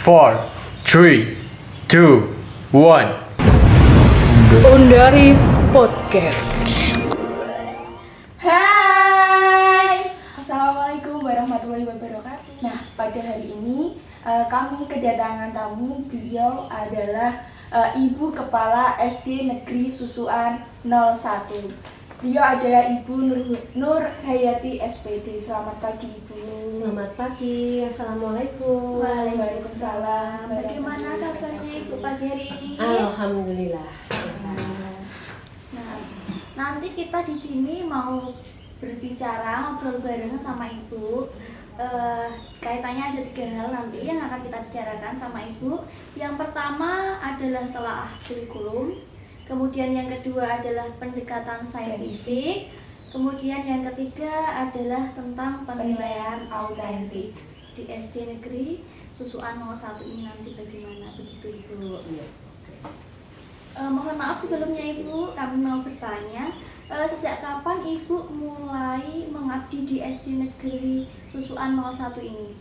4, 3, 2, 1. Undaris Podcast. Hai, Assalamualaikum warahmatullahi wabarakatuh. Nah, pada hari ini kami kedatangan tamu. Beliau adalah Ibu Kepala SD Negeri Susuan 01. Beliau adalah Ibu Nur Hayati SPD. Selamat pagi, Ibu. Selamat pagi, Assalamualaikum. Waalaikumsalam. Bagaimana kabarnya Ibu pagi hari ini? Alhamdulillah. Nah, nanti kita di sini mau berbicara, ngobrol bareng sama Ibu. Kaitannya ada 3 hal nanti yang akan kita bicarakan sama Ibu. Yang pertama adalah telaah kurikulum, kemudian yang kedua adalah pendekatan saintifik, kemudian yang ketiga adalah tentang penilaian autentik di SD Negeri Susuan 01 ini nanti bagaimana, begitu Ibu. Mohon maaf sebelumnya Ibu, kami mau bertanya, sejak kapan Ibu mulai mengabdi di SD Negeri Susuan 01 ini?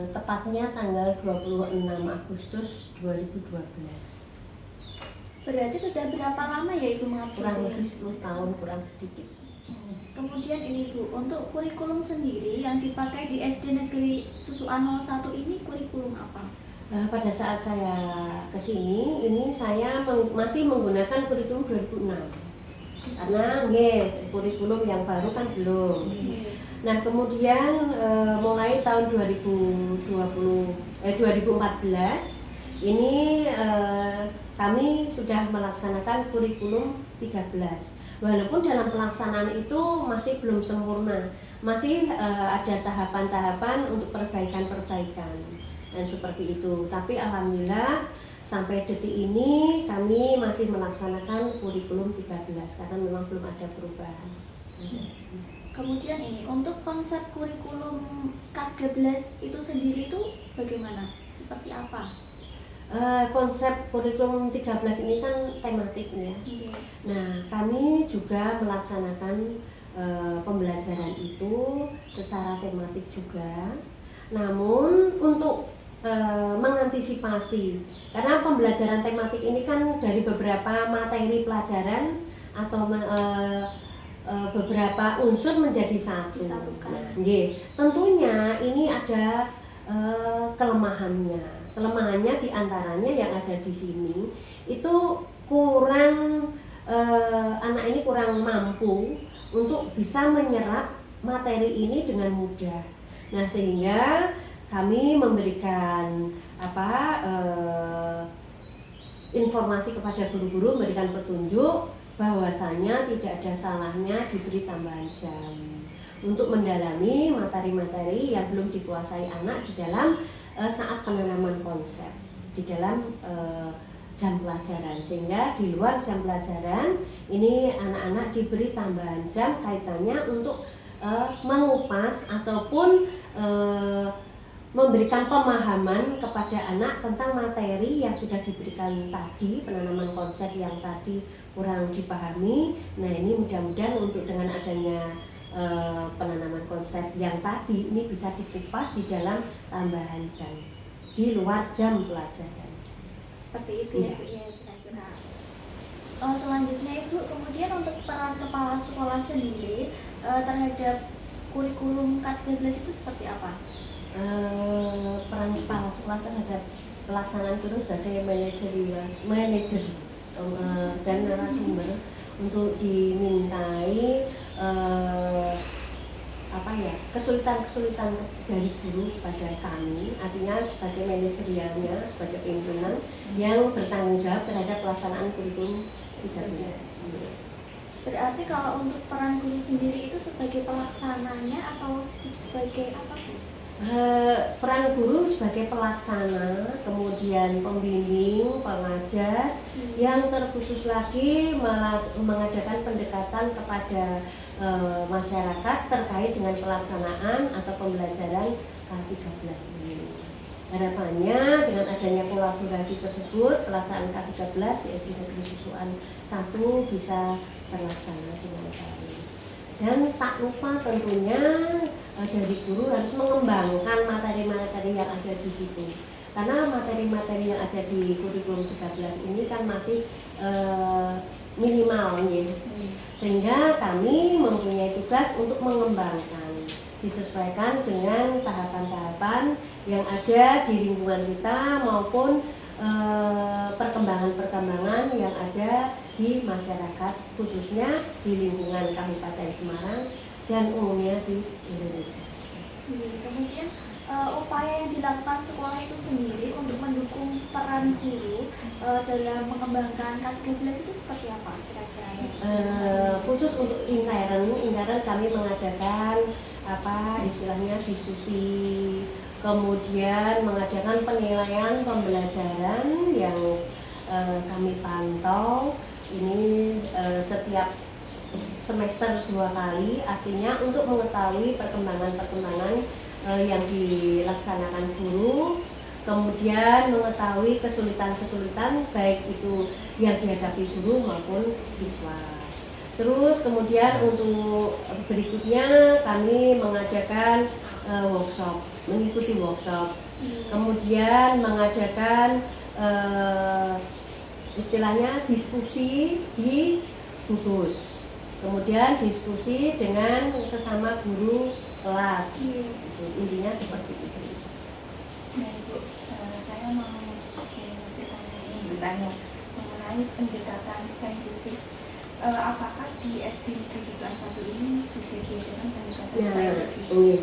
Tepatnya tanggal 26 Agustus 2012. Berarti sudah berapa lama ya Ibu mengabdi? Kurang lebih 10 tahun, kurang sedikit. Kemudian ini Bu, untuk kurikulum sendiri yang dipakai di SD Negeri Susuan 01 ini kurikulum apa? Pada saat saya kesini, ini saya masih menggunakan kurikulum 2006. Karena kurikulum yang baru kan belum. Nah, kemudian mulai tahun 2014 ini kami sudah melaksanakan kurikulum 13. Walaupun dalam pelaksanaan itu masih belum sempurna, masih ada tahapan-tahapan untuk perbaikan-perbaikan dan seperti itu. Tapi alhamdulillah sampai detik ini kami masih melaksanakan kurikulum 13 karena memang belum ada perubahan. Kemudian ini, untuk konsep kurikulum K13 itu sendiri itu bagaimana? Seperti apa? Konsep kurikulum 13 ini kan tematik ya. Nah, kami juga melaksanakan pembelajaran itu secara tematik juga. Namun untuk mengantisipasi, karena pembelajaran tematik ini kan dari beberapa materi pelajaran atau beberapa unsur menjadi satu. Nah, tentunya ini ada kelemahannya. Kelemahannya diantaranya yang ada di sini itu kurang anak ini kurang mampu untuk bisa menyerap materi ini dengan mudah. Nah, sehingga kami memberikan informasi kepada guru-guru, memberikan petunjuk bahwasanya tidak ada salahnya diberi tambahan jam untuk mendalami materi-materi yang belum dikuasai anak di dalam saat penanaman konsep di dalam jam pelajaran, sehingga di luar jam pelajaran ini anak-anak diberi tambahan jam kaitannya untuk mengupas ataupun memberikan pemahaman kepada anak tentang materi yang sudah diberikan tadi, penanaman konsep yang tadi kurang dipahami. Nah, ini mudah-mudahan untuk dengan adanya penanaman konsep yang tadi ini bisa dikupas di dalam tambahan jam di luar jam pelajaran. Seperti itu ya, kira-kira. Selanjutnya Ibu, kemudian untuk peran kepala sekolah sendiri terhadap kurikulum K13 itu seperti apa? Peran kepala sekolah terhadap pelaksanaan itu sebagai manajer dan narasumber untuk dimintai kesulitan dari guru pada kami, artinya sebagai manajerialnya, sebagai pimpinan yang bertanggung jawab terhadap pelaksanaan kurikulum 13. Berarti kalau untuk peran guru sendiri itu sebagai pelaksananya atau sebagai apa Bu? Peran guru sebagai pelaksana, kemudian pembimbing, pengajar, yang terkhusus lagi mengadakan pendekatan kepada masyarakat terkait dengan pelaksanaan atau pembelajaran K13 ini. Harapannya dengan adanya kolaborasi tersebut, pelaksanaan K13 di SD Negeri Susuan 1 bisa terlaksana dengan baik. Dan tak lupa tentunya dari guru harus mengembangkan materi-materi yang ada di begitu. Karena materi-materi yang ada di kurikulum 13 ini kan masih minimal ya. Sehingga kami mempunyai tugas untuk mengembangkan, disesuaikan dengan tahapan-tahapan yang ada di lingkungan kita maupun perkembangan-perkembangan yang ada di masyarakat, khususnya di lingkungan Kabupaten Semarang dan umumnya di Indonesia. Kemudian upaya yang dilakukan sekolah itu sendiri untuk mendukung peran guru dalam mengembangkan K13 itu seperti apa kira-kira? Khusus untuk intern kami mengadakan istilahnya diskusi, kemudian mengadakan penilaian pembelajaran yang kami pantau ini setiap semester 2 kali, artinya untuk mengetahui perkembangan yang dilaksanakan guru, kemudian mengetahui kesulitan-kesulitan baik itu yang dihadapi guru maupun siswa. Terus kemudian untuk berikutnya kami mengadakan workshop, mengikuti workshop, kemudian mengadakan istilahnya diskusi di gugus, kemudian diskusi dengan sesama guru kelas. Intinya seperti itu. Nah, Ibu, saya mau bertanya mengenai pendekatan saintifik. Apakah di SD Negeri Dusun 1 ini sudah diadakan pendekatan saintifik?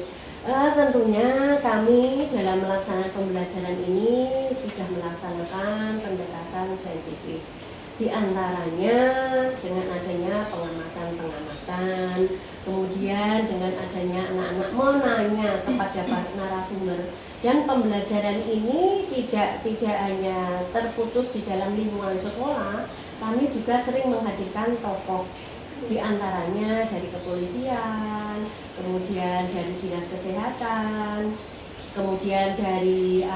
Tentunya kami dalam melaksanakan pembelajaran ini sudah melaksanakan pendekatan saintifik. Di antaranya dengan adanya pengamatan, kemudian dengan adanya anak-anak menanya kepada narasumber, dan pembelajaran ini tidak hanya terputus di dalam lingkungan sekolah, kami juga sering menghadirkan tokoh, di antaranya dari kepolisian, kemudian dari dinas kesehatan, kemudian dari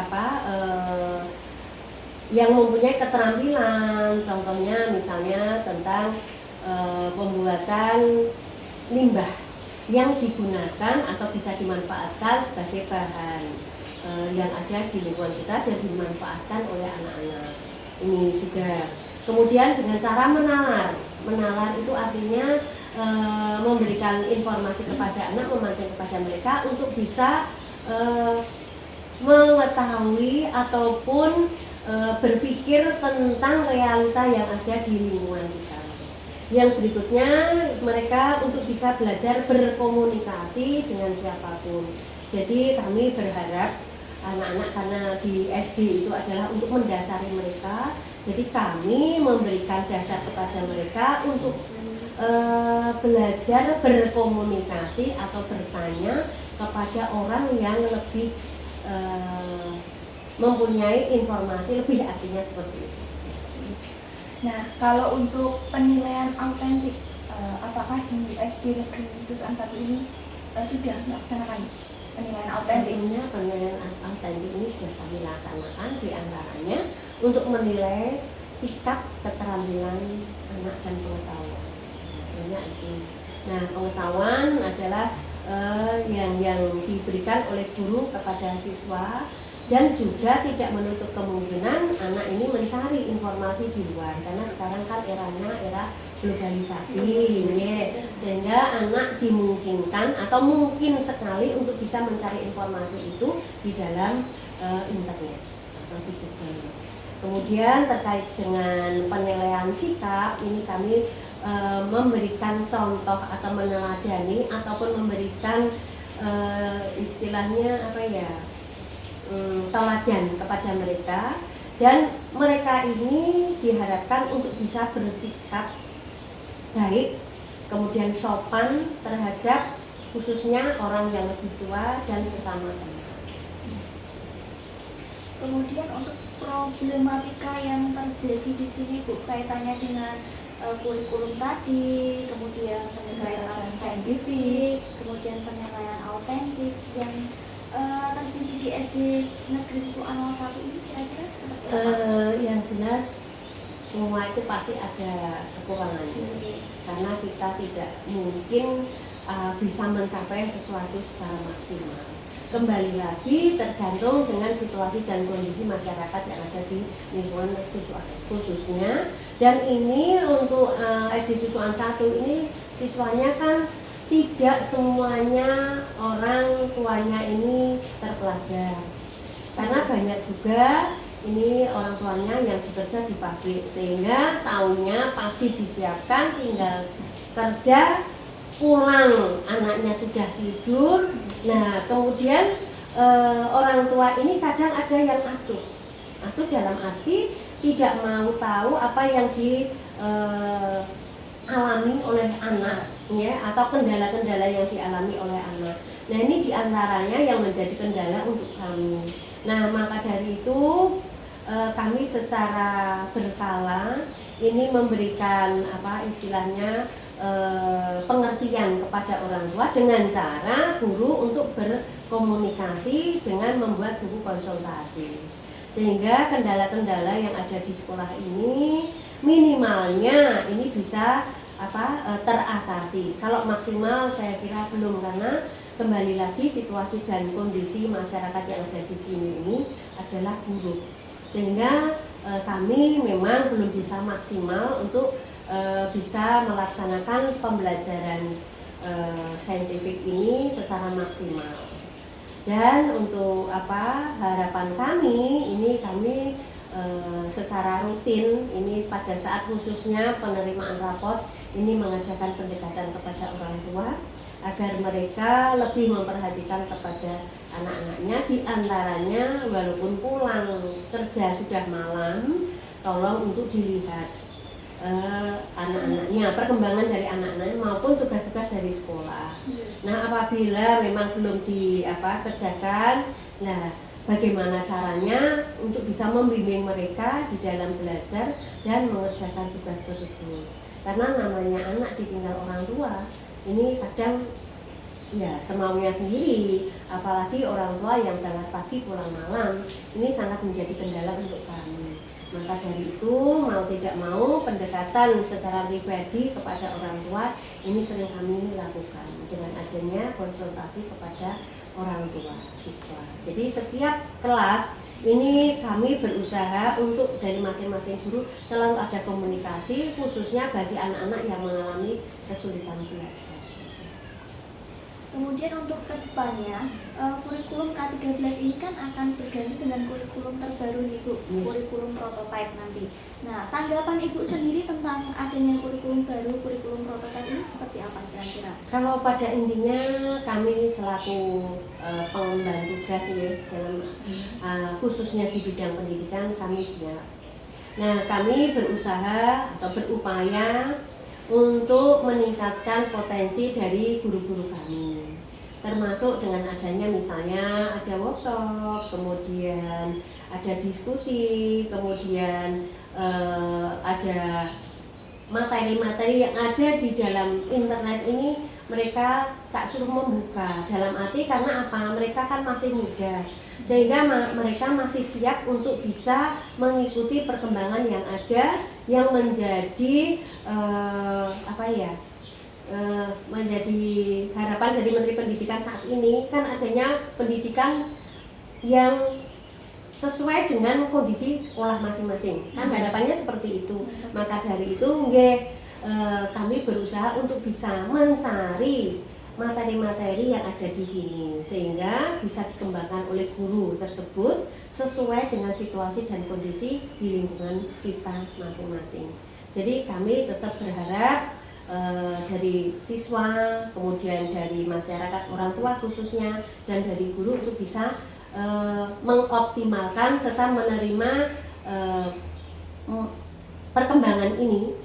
yang mempunyai keterampilan, contohnya misalnya tentang pembuatan limbah yang digunakan atau bisa dimanfaatkan sebagai bahan yang ada di lingkungan kita dan dimanfaatkan oleh anak-anak. Ini juga. Kemudian dengan cara menalar itu artinya memberikan informasi kepada anak, memancing kepada mereka untuk bisa mengetahui ataupun berpikir tentang realita yang ada di lingkungan kita. Yang berikutnya mereka untuk bisa belajar berkomunikasi dengan siapapun. Jadi kami berharap anak-anak, karena di SD itu adalah untuk mendasari mereka, jadi kami memberikan dasar kepada mereka untuk belajar berkomunikasi atau bertanya kepada orang yang lebih mempunyai informasi lebih, artinya seperti itu. Nah, kalau untuk penilaian autentik, apakah di SD Negeri Dusun 1 ini sudah melaksanakan penilaian autentik? Penilaian autentik ini sudah kami laksanakan, di antaranya untuk menilai sikap, keterampilan anak dan pengetahuan. Itu. Nah, pengetahuan adalah yang diberikan oleh guru kepada siswa, dan juga tidak menutup kemungkinan anak ini mencari informasi di luar, karena sekarang kan era globalisasi, sehingga anak dimungkinkan atau mungkin sekali untuk bisa mencari informasi itu di dalam internet atau di Google. Kemudian terkait dengan penilaian sikap, ini kami memberikan contoh atau meneladani ataupun memberikan istilahnya teladan kepada mereka, dan mereka ini diharapkan untuk bisa bersikap baik, kemudian sopan terhadap khususnya orang yang lebih tua dan sesama teman. Kemudian untuk problematika yang terjadi di sini, Bu, kaitannya dengan kurikulum tadi, kemudian penilaian saintifik, kemudian penilaian autentik yang terjadi di SD Negeri Dusun 1 ini kira-kira seperti apa? Yang jelas semua itu pasti ada kekurangannya, karena kita tidak mungkin bisa mencapai sesuatu secara maksimal. kembali lagi tergantung dengan situasi dan kondisi masyarakat yang ada di lingkungan khususnya. Dan ini untuk SD Susuan 1 ini siswanya kan tidak semuanya orang tuanya ini terpelajar, karena banyak juga ini orang tuanya yang bekerja di pabrik, sehingga tahunnya pagi disiapkan tinggal kerja, pulang anaknya sudah tidur. Nah kemudian orang tua ini kadang ada yang acuh dalam arti tidak mau tahu apa yang dialami oleh anak, ya, atau kendala-kendala yang dialami oleh anak. Nah ini diantaranya yang menjadi kendala untuk kami. Nah maka dari itu kami secara berkala ini memberikan istilahnya pengertian kepada orang tua dengan cara guru untuk berkomunikasi dengan membuat buku konsultasi, sehingga kendala-kendala yang ada di sekolah ini minimalnya ini bisa teratasi. Kalau maksimal saya kira belum, karena kembali lagi situasi dan kondisi masyarakat yang ada di sini ini adalah buruk, sehingga kami memang belum bisa maksimal untuk bisa melaksanakan pembelajaran saintifik ini secara maksimal. Dan untuk harapan kami ini kami secara rutin ini pada saat khususnya penerimaan rapot ini mengadakan pendekatan kepada orang tua agar mereka lebih memperhatikan kepada anak-anaknya, diantaranya walaupun pulang kerja sudah malam, tolong untuk dilihat anak-anaknya, perkembangan dari anak-anaknya maupun tugas-tugas dari sekolah. Nah apabila memang belum kerjakan, nah bagaimana caranya untuk bisa membimbing mereka di dalam belajar dan mengerjakan tugas tersebut. Karena namanya anak ditinggal orang tua, ini kadang ya semaunya sendiri, apalagi orang tua yang berangkat pagi pulang malam, ini sangat menjadi kendala untuk kami. Maka dari itu mau tidak mau pendekatan secara pribadi kepada orang tua ini sering kami lakukan dengan adanya konsultasi kepada orang tua siswa. Jadi setiap kelas ini kami berusaha untuk dari masing-masing guru selalu ada komunikasi, khususnya bagi anak-anak yang mengalami kesulitan belajar. Kemudian untuk kedepannya, kurikulum K13 ini kan akan berganti dengan kurikulum terbaru nih Bu, kurikulum prototipe nanti. Nah, tanggapan Ibu sendiri tentang adanya kurikulum baru, kurikulum prototipe ini seperti apa kira-kira? Kalau pada intinya kami selaku pengemban tugas ya, dalam khususnya di bidang pendidikan kami siap. Nah, kami berusaha atau berupaya untuk meningkatkan potensi dari guru-guru kami, termasuk dengan adanya misalnya ada workshop, kemudian ada diskusi, kemudian ada materi-materi yang ada di dalam internet ini mereka tak suruh membuka, dalam arti karena apa? Mereka kan masih muda, sehingga mereka masih siap untuk bisa mengikuti perkembangan yang ada, yang menjadi menjadi harapan dari Menteri Pendidikan saat ini kan adanya pendidikan yang sesuai dengan kondisi sekolah masing-masing. Kan harapannya seperti itu. Maka dari itu kami berusaha untuk bisa mencari materi-materi yang ada di sini sehingga bisa dikembangkan oleh guru tersebut sesuai dengan situasi dan kondisi di lingkungan kita masing-masing. Jadi kami tetap berharap dari siswa, kemudian dari masyarakat, orang tua khususnya, dan dari guru untuk bisa mengoptimalkan serta menerima perkembangan ini,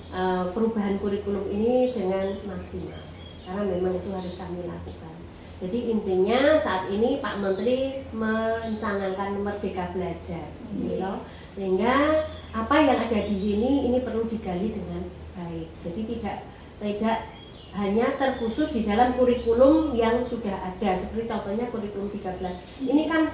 perubahan kurikulum ini dengan maksimal, karena memang itu harus kami lakukan. Jadi intinya saat ini Pak Menteri mencanangkan Merdeka Belajar, sehingga apa yang ada di sini ini perlu digali dengan baik. Jadi tidak hanya terkhusus di dalam kurikulum yang sudah ada, seperti contohnya kurikulum 13. Ini kan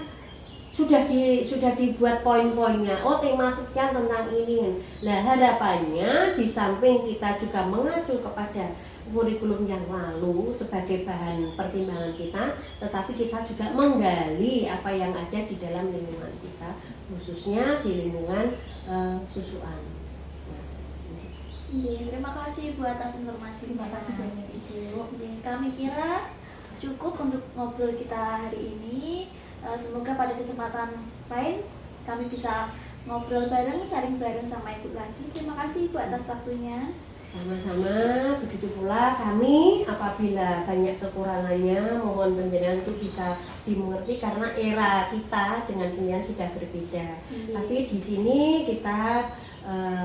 sudah dibuat poin-poinnya, tema sekian tentang ini. Nah harapannya di samping kita juga mengacu kepada kurikulum yang lalu sebagai bahan pertimbangan kita, tetapi kita juga menggali apa yang ada di dalam lingkungan kita, khususnya di lingkungan susuan. Terima kasih Ibu atas informasi. Terima kasih banyak Ibu. Kami kira cukup untuk ngobrol kita hari ini. Semoga pada kesempatan lain kami bisa ngobrol bareng, sharing bareng sama Ibu lagi. Terima kasih Ibu atas waktunya. Sama-sama, begitu pula kami apabila banyak kekurangannya mohon panjenengan itu bisa dimengerti karena era kita dengan pendidikan sudah berbeda. Tapi di sini kita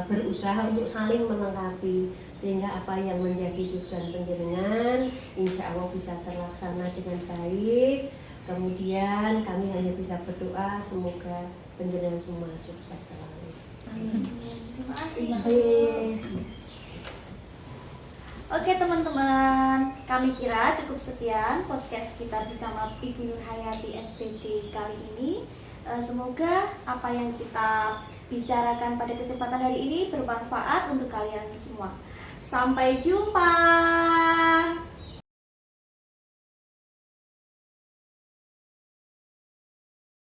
berusaha untuk saling melengkapi sehingga apa yang menjadi tujuan panjenengan insya Allah bisa terlaksana dengan baik. Kemudian kami hanya bisa berdoa semoga panjenengan semua sukses selalu. Amin. Terima kasih. Oke teman-teman, kami kira cukup sekian podcast kita bersama Ibu Nur Hayati SPD kali ini. Semoga apa yang kita bicarakan pada kesempatan hari ini bermanfaat untuk kalian semua. Sampai jumpa.